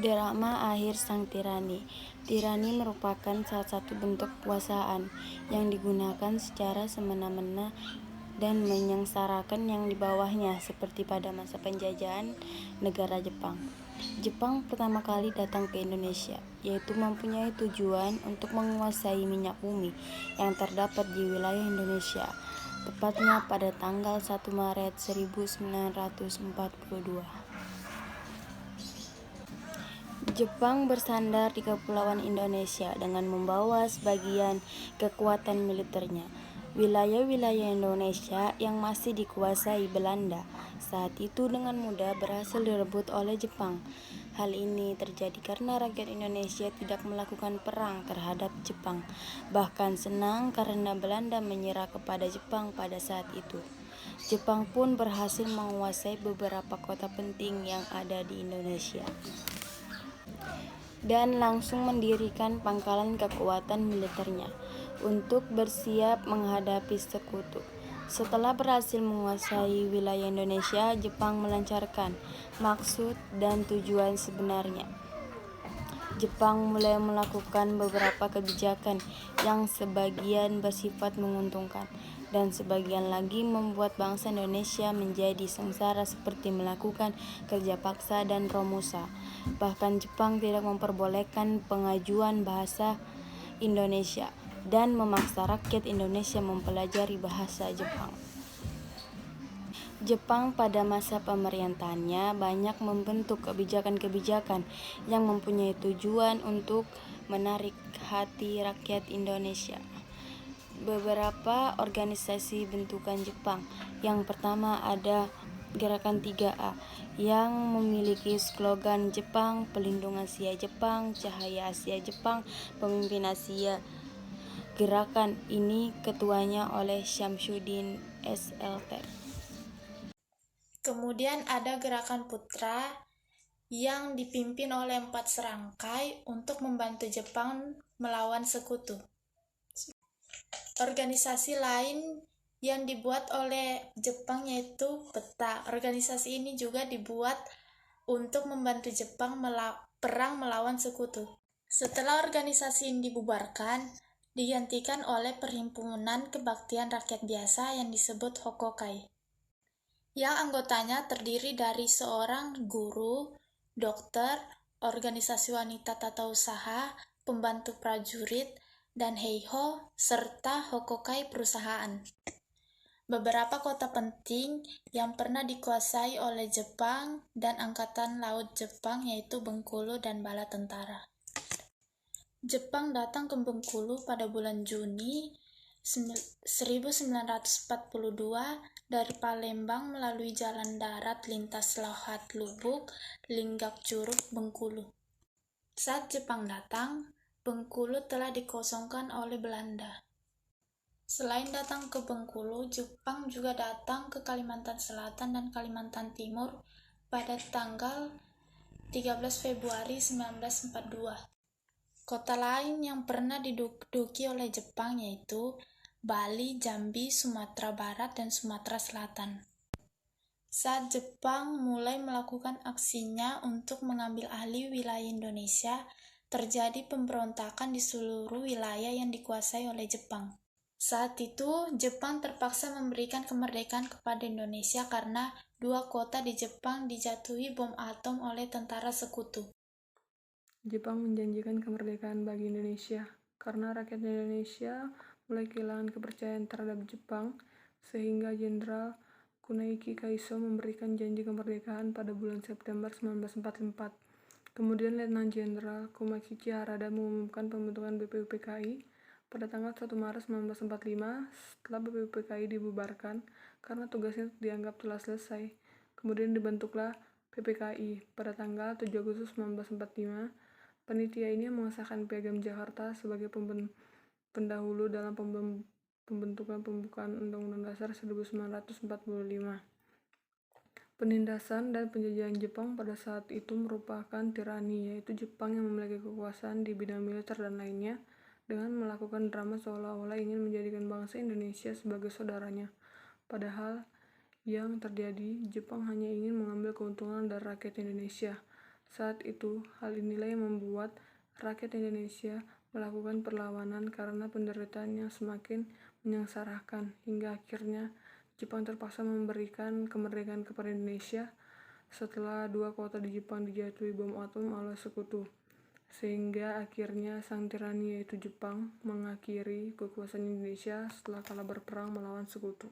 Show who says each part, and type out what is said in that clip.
Speaker 1: Drama akhir sang tirani. Tirani merupakan salah satu bentuk kekuasaan yang digunakan secara semena-mena dan menyengsarakan yang di bawahnya, seperti pada masa penjajahan negara Jepang. Jepang pertama kali datang ke Indonesia, yaitu mempunyai tujuan untuk menguasai minyak bumi yang terdapat di wilayah Indonesia, tepatnya pada tanggal 1 Maret 1942. Jepang bersandar di Kepulauan Indonesia dengan membawa sebagian kekuatan militernya. Wilayah-wilayah Indonesia yang masih dikuasai Belanda saat itu dengan mudah berhasil direbut oleh Jepang. Hal ini terjadi karena rakyat Indonesia tidak melakukan perang terhadap Jepang, bahkan senang karena Belanda menyerah kepada Jepang pada saat itu. Jepang pun berhasil menguasai beberapa kota penting yang ada di Indonesia dan langsung mendirikan pangkalan kekuatan militernya untuk bersiap menghadapi sekutu. Setelah berhasil menguasai wilayah Indonesia, Jepang melancarkan maksud dan tujuan sebenarnya. Jepang mulai melakukan beberapa kebijakan yang sebagian bersifat menguntungkan dan sebagian lagi membuat bangsa Indonesia menjadi sengsara, seperti melakukan kerja paksa dan romusa. Bahkan Jepang tidak memperbolehkan pengajuan bahasa Indonesia dan memaksa rakyat Indonesia mempelajari bahasa Jepang. Jepang pada masa pemerintahannya banyak membentuk kebijakan-kebijakan yang mempunyai tujuan untuk menarik hati rakyat Indonesia. Beberapa organisasi bentukan Jepang. Yang pertama ada Gerakan 3A yang memiliki slogan Jepang, Pelindung Asia Jepang, Cahaya Asia Jepang, Pemimpin Asia. Gerakan ini ketuanya oleh Syamsuddin SLT.
Speaker 2: Kemudian ada Gerakan Putra yang dipimpin oleh 4 serangkai untuk membantu Jepang melawan sekutu. Organisasi lain yang dibuat oleh Jepang yaitu Peta. Organisasi ini juga dibuat untuk membantu Jepang perang melawan sekutu. Setelah organisasi ini dibubarkan, digantikan oleh Perhimpunan Kebaktian Rakyat Biasa yang disebut Hokokai, yang anggotanya terdiri dari seorang guru, dokter, organisasi wanita tata usaha, pembantu prajurit, dan heiho, serta hokokai perusahaan. Beberapa kota penting yang pernah dikuasai oleh Jepang dan Angkatan Laut Jepang yaitu Bengkulu dan Bala Tentara. Jepang datang ke Bengkulu pada bulan Juni 1942 dari Palembang melalui jalan darat lintas Lahat Lubuk, Linggak Curug, Bengkulu. Saat Jepang datang, Bengkulu telah dikosongkan oleh Belanda. Selain datang ke Bengkulu, Jepang juga datang ke Kalimantan Selatan dan Kalimantan Timur pada tanggal 13 Februari 1942. Kota lain yang pernah diduduki oleh Jepang yaitu Bali, Jambi, Sumatera Barat, dan Sumatera Selatan. Saat Jepang mulai melakukan aksinya untuk mengambil alih wilayah Indonesia, terjadi pemberontakan di seluruh wilayah yang dikuasai oleh Jepang. Saat itu, Jepang terpaksa memberikan kemerdekaan kepada Indonesia karena 2 kota di Jepang dijatuhi bom atom oleh tentara sekutu.
Speaker 3: Jepang menjanjikan kemerdekaan bagi Indonesia karena rakyat Indonesia mulai kehilangan kepercayaan terhadap Jepang, sehingga Jenderal Kunaiki Kaiso memberikan janji kemerdekaan pada bulan September 1944. Kemudian Letnan Jenderal Komakichi Harada mengumumkan pembentukan BPUPKI pada tanggal 1 Maret 1945 setelah BPUPKI dibubarkan karena tugasnya dianggap telah selesai. Kemudian dibentuklah PPKI pada tanggal 7 Agustus 1945. Panitia ini mengesahkan Piagam Jakarta sebagai pendahulu dalam pembentukan pembukaan Undang-Undang Dasar 1945. Penindasan dan penjajahan Jepang pada saat itu merupakan tirani, yaitu Jepang yang memiliki kekuasaan di bidang militer dan lainnya, dengan melakukan drama seolah-olah ingin menjadikan bangsa Indonesia sebagai saudaranya. Padahal yang terjadi, Jepang hanya ingin mengambil keuntungan dari rakyat Indonesia. Saat itu, hal inilah yang membuat rakyat Indonesia melakukan perlawanan karena penderitaan yang semakin menyengsarakan, hingga akhirnya Jepang terpaksa memberikan kemerdekaan kepada Indonesia setelah 2 kota di Jepang dijatuhi bom atom oleh sekutu. Sehingga akhirnya sang tirani yaitu Jepang mengakhiri kekuasaan Indonesia setelah kalah berperang melawan sekutu.